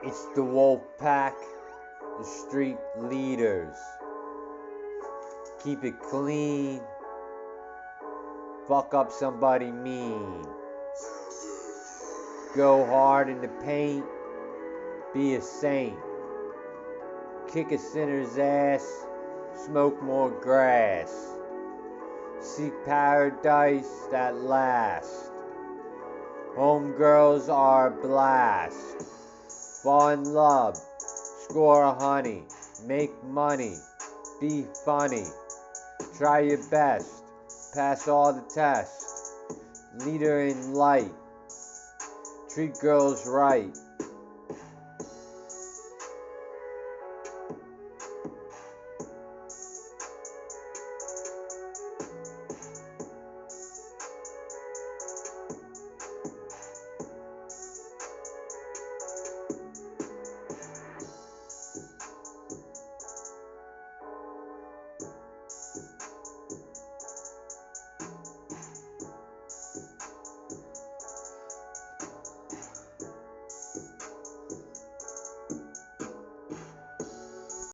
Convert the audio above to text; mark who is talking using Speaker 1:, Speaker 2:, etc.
Speaker 1: It's the wolf pack, the street leaders. Keep it clean. Fuck up somebody mean. Go hard in the paint. Be a saint. Kick a sinner's ass. Smoke more grass. Seek paradise that lasts. Homegirls are a blast. Fall in love. Score a honey. Make money. Be funny. Try your best. Pass all the tests. Leader in light. Treat girls right.